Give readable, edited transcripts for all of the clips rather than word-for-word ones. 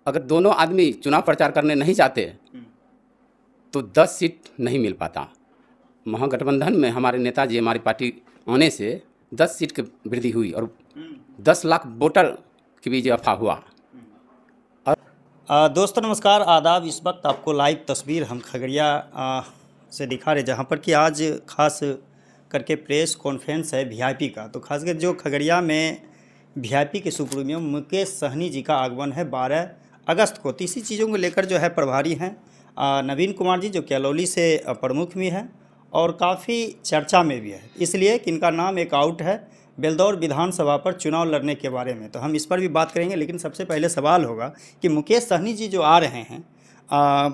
अगर दोनों आदमी चुनाव प्रचार करने नहीं जाते तो 10 सीट नहीं मिल पाता। महागठबंधन में हमारे नेताजी, हमारी पार्टी आने से 10 सीट की वृद्धि हुई और 10 लाख वोटर की भी इजाफा हुआ। दोस्तों नमस्कार, आदाब। इस वक्त आपको लाइव तस्वीर हम खगड़िया से दिखा रहे, जहां पर कि आज खास करके प्रेस कॉन्फ्रेंस है वीआईपी का। तो खासकर जो खगड़िया में वीआईपी के सुप्रीमो मुकेश सहनी जी का आगमन है 12 अगस्त को। तो इसी चीज़ों को लेकर जो है प्रभारी हैं नवीन कुमार जी, जो कैलोली से प्रमुख भी हैं और काफ़ी चर्चा में भी है, इसलिए कि इनका नाम एक आउट है बेलदौर विधानसभा पर चुनाव लड़ने के बारे में। तो हम इस पर भी बात करेंगे, लेकिन सबसे पहले सवाल होगा कि मुकेश सहनी जी जो आ रहे हैं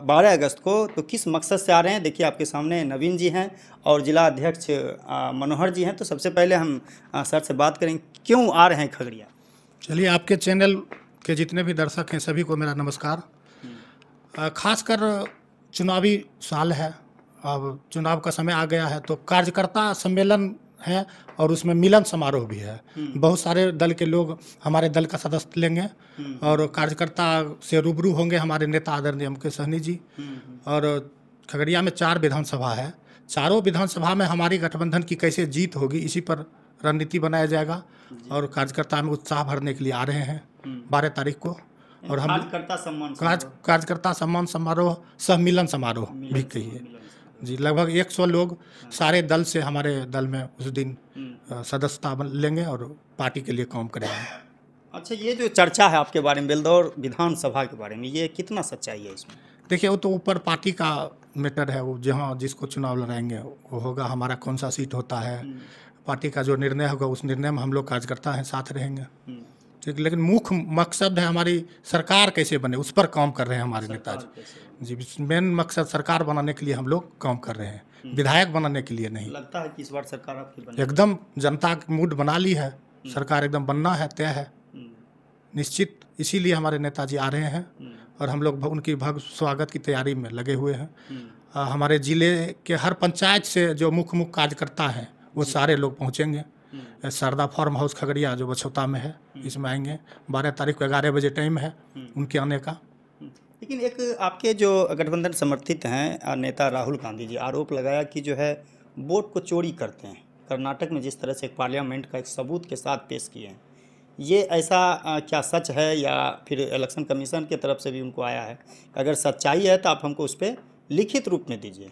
12 अगस्त को, तो किस मकसद से आ रहे हैं। देखिए आपके सामने नवीन जी हैं और जिला अध्यक्ष मनोहर जी हैं। तो सबसे पहले हम सर से बात करेंगे, क्यों आ रहे हैं खगड़िया। चलिए, आपके चैनल के जितने भी दर्शक हैं सभी को मेरा नमस्कार। खासकर चुनावी साल है, अब चुनाव का समय आ गया है, तो कार्यकर्ता सम्मेलन है और उसमें मिलन समारोह भी है। बहुत सारे दल के लोग हमारे दल का सदस्य लेंगे और कार्यकर्ता से रूबरू होंगे हमारे नेता आदरणीय मुकेश सहनी जी। और खगड़िया में 4 विधानसभा है, चारों विधानसभा में हमारी गठबंधन की कैसे जीत होगी, इसी पर रणनीति बनाया जाएगा। और कार्यकर्ता में उत्साह भरने के लिए आ रहे हैं 12 तारीख को। और हम कार्यकर्ता सम्मान समारोह, सह मिलन समारोह भी कहिए जी। लगभग 100 लोग सारे दल से हमारे दल में उस दिन सदस्यता लेंगे और पार्टी के लिए काम करेंगे। अच्छा, ये जो चर्चा है आपके बारे में बेलदौर विधानसभा के बारे में, ये कितना सच्चाई है इसमें। देखिए, वो तो ऊपर पार्टी का मैटर है, वो जहाँ जिसको चुनाव लड़ाएंगे वो होगा। हमारा कौन सा सीट होता है, पार्टी का जो निर्णय होगा उस निर्णय में हम लोग कार्यकर्ता हैं, साथ रहेंगे। ठीक, लेकिन मुख्य मकसद है हमारी सरकार कैसे बने, उस पर काम कर रहे हैं हमारे नेताजी जी। मेन मकसद सरकार बनाने के लिए हम लोग काम कर रहे हैं, विधायक बनाने के लिए नहीं। लगता है कि इस बार सरकार आपकी बने। एकदम जनता की मूड बना ली है, सरकार एकदम बनना है, तय है निश्चित। इसीलिए हमारे नेताजी आ रहे हैं और हम लोग उनकी भव्य स्वागत की तैयारी में लगे हुए हैं। हमारे जिले के हर पंचायत से जो मुख्य कार्यकर्ता हैं वो सारे लोग पहुँचेंगे। शारदा फार्म हाउस खगड़िया जो बछौता में है, इसमें आएंगे। 12 तारीख को 11 बजे टाइम है उनके आने का। लेकिन एक आपके जो गठबंधन समर्थित हैं नेता राहुल गांधी जी, आरोप लगाया कि जो है वोट को चोरी करते हैं। कर्नाटक में जिस तरह से एक पार्लियामेंट का एक सबूत के साथ पेश किए हैं, ये ऐसा क्या सच है या फिर इलेक्शन कमीशन की तरफ से भी उनको आया है? अगर सच्चाई है तो आप हमको उस पर लिखित रूप में दीजिए।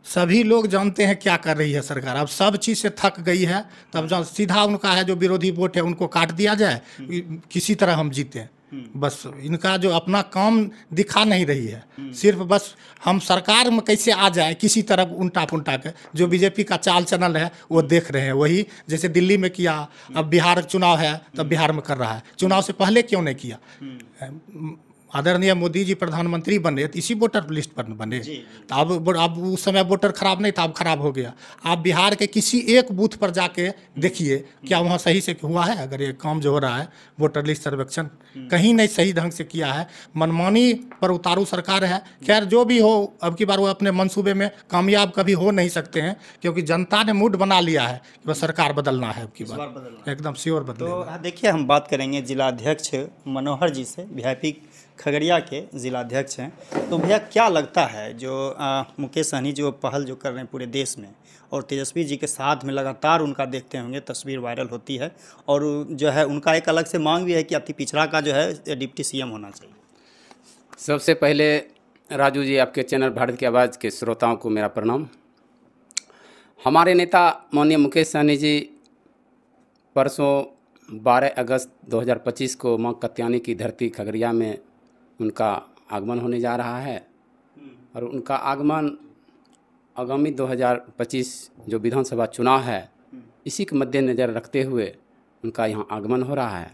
सभी लोग जानते हैं क्या कर रही है सरकार, अब सब चीज़ से थक गई है। तब जो सीधा उनका है, जो विरोधी वोट है उनको काट दिया जाए, किसी तरह हम जीते। बस इनका जो अपना काम दिखा नहीं रही है, सिर्फ बस हम सरकार में कैसे आ जाए किसी तरह उल्टा पुल्टा के। जो बीजेपी का चाल चलन है वो देख रहे हैं, वही जैसे दिल्ली में किया, अब बिहार चुनाव है तब बिहार में कर रहा है। चुनाव से पहले क्यों नहीं किया? आदरणीय मोदी जी प्रधानमंत्री बने तो इसी वोटर लिस्ट पर बने, तो अब उस समय वोटर खराब नहीं था, अब खराब हो गया। आप बिहार के किसी एक बूथ पर जाके देखिए क्या वहाँ सही से हुआ है। अगर ये काम जो हो रहा है वोटर लिस्ट सर्वेक्षण कहीं नहीं सही ढंग से किया है, मनमानी पर उतारू सरकार है। खैर जो भी हो, अब की बार वो अपने मंसूबे में कामयाब कभी हो नहीं सकते हैं, क्योंकि जनता ने मूड बना लिया है कि बस सरकार बदलना है, अब की बार एकदम श्योर बदल। तो देखिए, हम बात करेंगे जिला अध्यक्ष मनोहर जी से, वीआईपी खगड़िया के जिला अध्यक्ष हैं। तो भैया क्या लगता है जो मुकेश सहनी जो पहल जो कर रहे हैं पूरे देश में, और तेजस्वी जी के साथ में लगातार उनका देखते होंगे तस्वीर वायरल होती है, और जो है उनका एक अलग से मांग भी है कि अति पिछड़ा का जो है डिप्टी सीएम होना चाहिए। सबसे पहले राजू जी, आपके चैनल भारत की आवाज़ के श्रोताओं को मेरा प्रणाम। हमारे नेता माननीय मुकेश सहनी जी परसों 12 अगस्त 2025 को माँ कत्यानी की धरती खगड़िया में उनका आगमन होने जा रहा है। और उनका आगमन आगामी 2025 जो विधानसभा चुनाव है इसी के मद्देनज़र रखते हुए उनका यहाँ आगमन हो रहा है।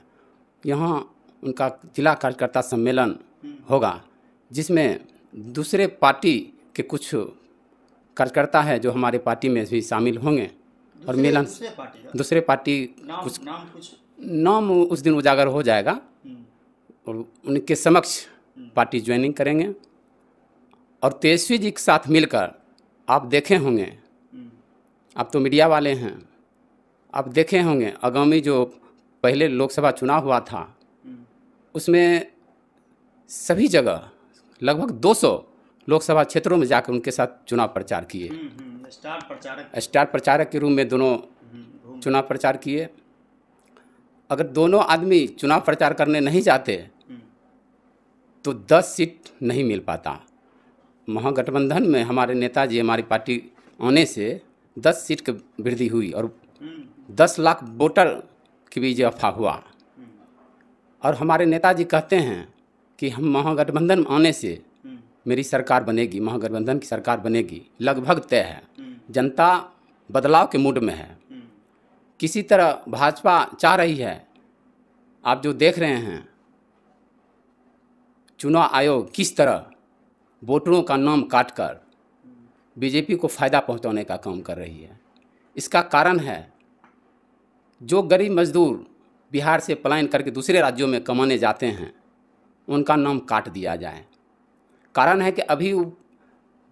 यहाँ उनका जिला कार्यकर्ता सम्मेलन होगा, जिसमें दूसरे पार्टी के कुछ कार्यकर्ता है जो हमारे पार्टी में भी शामिल होंगे। और मिलन दूसरे पार्टी कुछ नाम उस दिन उजागर हो जाएगा और उनके समक्ष पार्टी ज्वाइनिंग करेंगे। और तेजस्वी जी के साथ मिलकर आप देखे होंगे, आप तो मीडिया वाले हैं, आप देखे होंगे आगामी जो पहले लोकसभा चुनाव हुआ था उसमें सभी जगह लगभग 200 लोकसभा क्षेत्रों में जाकर उनके साथ चुनाव प्रचार किए। स्टार प्रचारक के रूप में दोनों चुनाव प्रचार किए। अगर दोनों आदमी चुनाव प्रचार करने नहीं जाते तो 10 सीट नहीं मिल पाता। महागठबंधन में हमारे नेताजी, हमारी पार्टी आने से 10 सीट की वृद्धि हुई और 10 लाख वोटर की भी इजाफा हुआ। और हमारे नेताजी कहते हैं कि हम महागठबंधन में आने से मेरी सरकार बनेगी, महागठबंधन की सरकार बनेगी, लगभग तय है। जनता बदलाव के मूड में है। किसी तरह भाजपा चाह रही है, आप जो देख रहे हैं चुनाव आयोग किस तरह वोटरों का नाम काटकर बीजेपी को फ़ायदा पहुंचाने का काम कर रही है। इसका कारण है जो गरीब मजदूर बिहार से पलायन करके दूसरे राज्यों में कमाने जाते हैं उनका नाम काट दिया जाए। कारण है कि अभी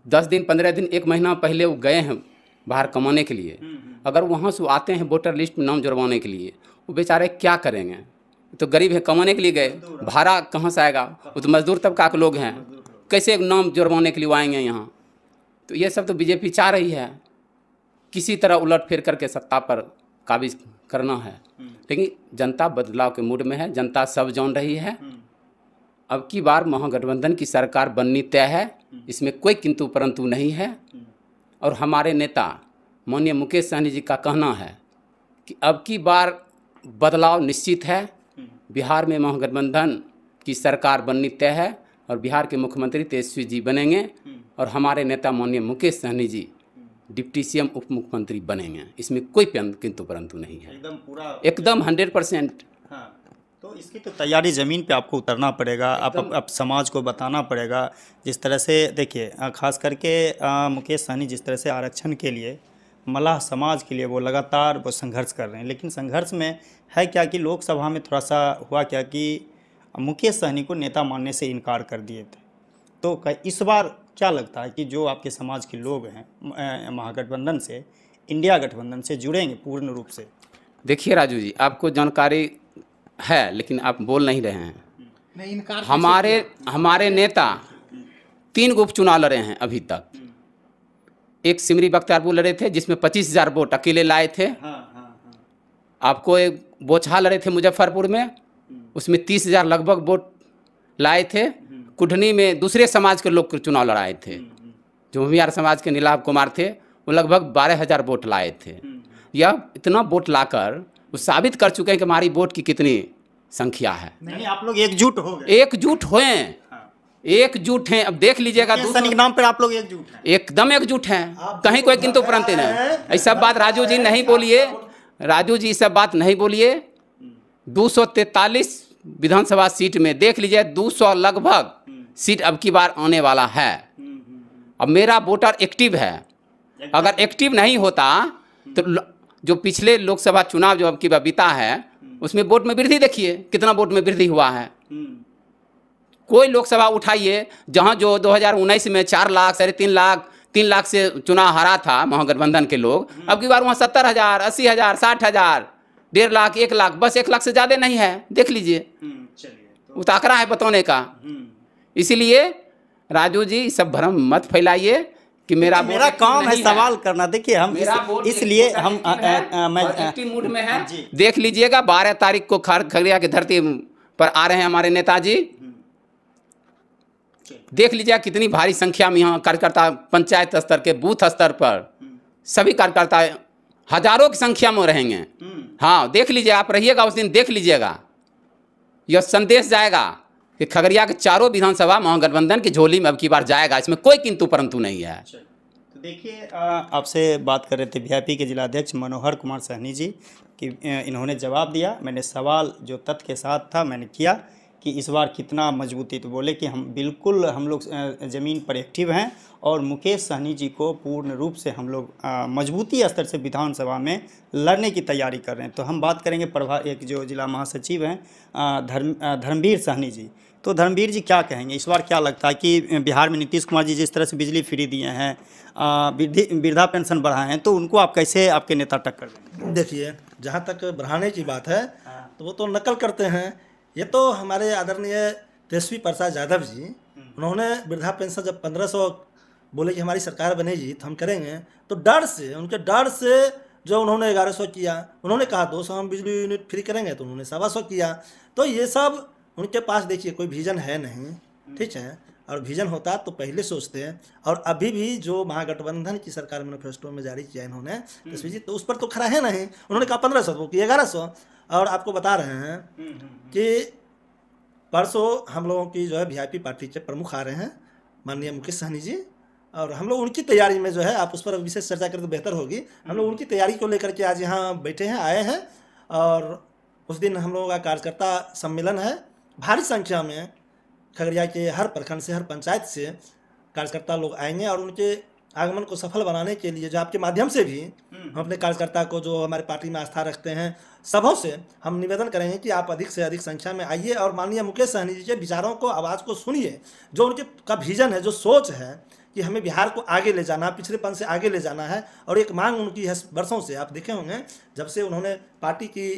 10 दिन, 15 दिन, 1 महीना पहले वो गए हैं बाहर कमाने के लिए। अगर वहाँ से आते हैं वोटर लिस्ट में नाम जुड़वाने के लिए, वो बेचारे क्या करेंगे? तो गरीब है, कमाने के लिए गए, भाड़ा कहाँ से आएगा? वो तो मजदूर तबका के लोग हैं, कैसे नाम जुड़वाने के लिए आएंगे यहाँ? तो ये सब तो बीजेपी चाह रही है किसी तरह उलट फेर करके सत्ता पर काबिज करना है। लेकिन जनता बदलाव के मूड में है, जनता सब जान रही है। अब की बार महागठबंधन की सरकार बननी तय है, इसमें कोई किंतु परंतु नहीं है। और हमारे नेता माननीय मुकेश सहनी जी का कहना है कि अब की बार बदलाव निश्चित है। बिहार में महागठबंधन की सरकार बननी तय है और बिहार के मुख्यमंत्री तेजस्वी जी बनेंगे और हमारे नेता माननीय मुकेश सहनी जी डिप्टी सीएम उप मुख्यमंत्री बनेंगे। इसमें कोई किंतु परंतु नहीं है, एकदम पूरा, एकदम 100%। हाँ, तो इसकी तो तैयारी ज़मीन पे आपको उतरना पड़ेगा, आप समाज को बताना पड़ेगा। जिस तरह से देखिए, खास करके मुकेश सहनी जिस तरह से आरक्षण के लिए, मलाह समाज के लिए वो लगातार वो संघर्ष कर रहे हैं। लेकिन संघर्ष में है क्या कि लोकसभा में थोड़ा सा हुआ क्या कि मुकेश सहनी को नेता मानने से इनकार कर दिए थे। तो इस बार क्या लगता है कि जो आपके समाज के लोग हैं महागठबंधन से, इंडिया गठबंधन से जुड़ेंगे पूर्ण रूप से? देखिए राजू जी, आपको जानकारी है लेकिन आप बोल नहीं रहे हैं। नहीं, इनकार हमारे नेता 3 गो उपचुनाव लड़े हैं अभी तक। एक सिमरी बख्तियारपुर लड़े थे जिसमें 25,000 वोट अकेले लाए थे। आपको एक बोचहा लड़े थे मुजफ्फरपुर में, उसमें 30,000 लगभग वोट लाए थे। कुढ़नी में दूसरे समाज के लोग चुनाव लड़ाए थे, जो भूमिहार समाज के नीलाभ कुमार थे, वो लगभग 12,000 वोट लाए थे। यह इतना वोट लाकर वो साबित कर चुके हैं कि हमारी वोट की कितनी संख्या है। नहीं, आप लोग एकजुट हो गए, एकजुट हुए, एकजुट हैं। अब देख लीजिएगा, दूसरे के नाम पर आप लोग एकजुट हैं, एकदम एकजुट हैं, कहीं कोई किंतु परंतु नहीं। ऐसा बात राजू जी नहीं बोलिए, राजू जी सब बात नहीं बोलिए। 243 विधानसभा सीट में देख लीजिए 200 लगभग सीट अब की बार आने वाला है। अब मेरा वोटर एक्टिव है, अगर एक्टिव नहीं होता तो जो पिछले लोकसभा चुनाव जो अब की बार बीता है उसमें वोट में वृद्धि देखिए कितना वोट में वृद्धि हुआ है। कोई लोकसभा उठाइए जहां जो 2019 में 4 लाख, 3.5 लाख, 3 लाख से चुनाव हारा था महागठबंधन के लोग, अब की बार वहाँ 70,000, 80,000, 60,000, 1.5 लाख, 1 लाख, बस 1 लाख से ज़्यादा नहीं है। देख लीजिए, उताकरा है बताने का। इसीलिए राजू जी सब भ्रम मत फैलाइए कि मेरा काम है सवाल करना। देखिए हम इसलिए हम पॉजिटिव मूड में है। देख लीजिएगा 12 तारीख को खगड़िया की धरती पर आ रहे हैं हमारे नेताजी। देख लीजिएगा कितनी भारी संख्या में यहाँ कार्यकर्ता, पंचायत स्तर के बूथ स्तर पर सभी कार्यकर्ता हजारों की संख्या में रहेंगे। हाँ, देख लीजिए, आप रहिएगा उस दिन, देख लीजिएगा, यह संदेश जाएगा कि खगड़िया के चारों विधानसभा महागठबंधन की झोली में अब की बार जाएगा। इसमें कोई किंतु परंतु नहीं है। तो देखिए, आपसे बात कर रहे थे वीआईपी के जिलाध्यक्ष मनोहर कुमार सहनी जी कि इन्होंने जवाब दिया। मैंने सवाल जो तथ्य के साथ था मैंने किया कि इस बार कितना मजबूती, तो बोले कि हम बिल्कुल हम लोग ज़मीन पर एक्टिव हैं और मुकेश सहनी जी को पूर्ण रूप से हम लोग मजबूती स्तर से विधानसभा में लड़ने की तैयारी कर रहे हैं। तो हम बात करेंगे एक जो जिला महासचिव हैं धर्मवीर सहनी जी। तो धर्मवीर जी क्या कहेंगे इस बार? क्या लगता है कि बिहार में नीतीश कुमार जी जिस तरह से बिजली फ्री दिए हैं, वृद्धा पेंशन बढ़ाए हैं, तो उनको आप कैसे आपके नेता टक्कर देंगे? देखिए, जहाँ तक बढ़ाने की बात है तो वो तो नकल करते हैं। ये तो हमारे आदरणीय तेजस्वी प्रसाद यादव जी, उन्होंने वृद्धा पेंशन जब 1500 बोले कि हमारी सरकार बनेगी तो हम करेंगे, तो डर से, उनके डर से जो उन्होंने 1100 किया, उन्होंने कहा 200 हम बिजली यूनिट फ्री करेंगे तो उन्होंने 125 किया। तो ये सब उनके पास देखिए कोई विजन है नहीं, ठीक है, और विजन होता तो पहले सोचते हैं। और अभी भी जो महागठबंधन की सरकार मैनिफेस्टो में जारी किया इन्होंने तस्वीर जी, तो उस पर तो खरा है नहीं। उन्होंने कहा 1500 वो कि 1100। और आपको बता रहे हैं कि परसों हम लोगों की जो है वीआईपी पार्टी के प्रमुख आ रहे हैं, माननीय मुकेश सहनी जी, और हम लोग उनकी तैयारी में जो है, आप उस पर विशेष चर्चा करें तो बेहतर होगी। हम लोग उनकी तैयारी को लेकर के आज यहाँ बैठे हैं, आए हैं, और उस दिन हम लोगों का कार्यकर्ता सम्मेलन है। भारी संख्या में खगड़िया के हर प्रखंड से, हर पंचायत से कार्यकर्ता लोग आएंगे, और उनके आगमन को सफल बनाने के लिए जो आपके माध्यम से भी हम अपने कार्यकर्ता को जो हमारे पार्टी में आस्था रखते हैं, सबों से हम निवेदन करेंगे कि आप अधिक से अधिक संख्या में आइए और माननीय मुकेश सहनी जी के विचारों को, आवाज़ को सुनिए। जो उनके का विजन है, जो सोच है कि हमें बिहार को आगे ले जाना, पिछड़ेपन से आगे ले जाना है, और एक मांग उनकी है वर्षों से। आप देखे होंगे जब से उन्होंने पार्टी की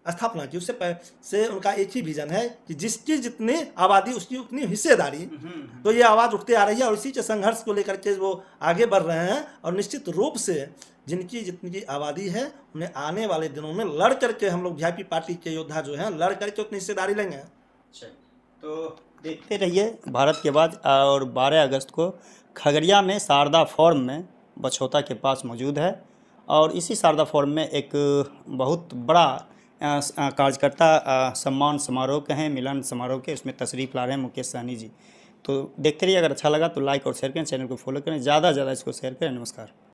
स्थापना की, उससे से उनका एक ही विजन है कि जिसकी जितनी आबादी उसकी उतनी हिस्सेदारी। तो ये आवाज़ उठते आ रही है, और इसी के संघर्ष को लेकर के वो आगे बढ़ रहे हैं। और निश्चित रूप से जिनकी जितनी आबादी है, उन्हें आने वाले दिनों में लड़ करके हम लोग वीआईपी पार्टी के योद्धा जो हैं, लड़ करके उतनी हिस्सेदारी लेंगे। तो देखते रहिए भारत के बाद। और 12 अगस्त को खगड़िया में शारदा फॉर्म में बछौता के पास मौजूद है, और इसी शारदा फॉर्म में एक बहुत बड़ा कार्यकर्ता सम्मान समारोह के हैं, मिलन समारोह के, उसमें तशरीफ़ ला रहे हैं मुकेश सहनी जी। तो देखते रहिए। अगर अच्छा लगा तो लाइक और शेयर करें, चैनल को फॉलो करें, ज़्यादा से ज़्यादा इसको शेयर करें। नमस्कार।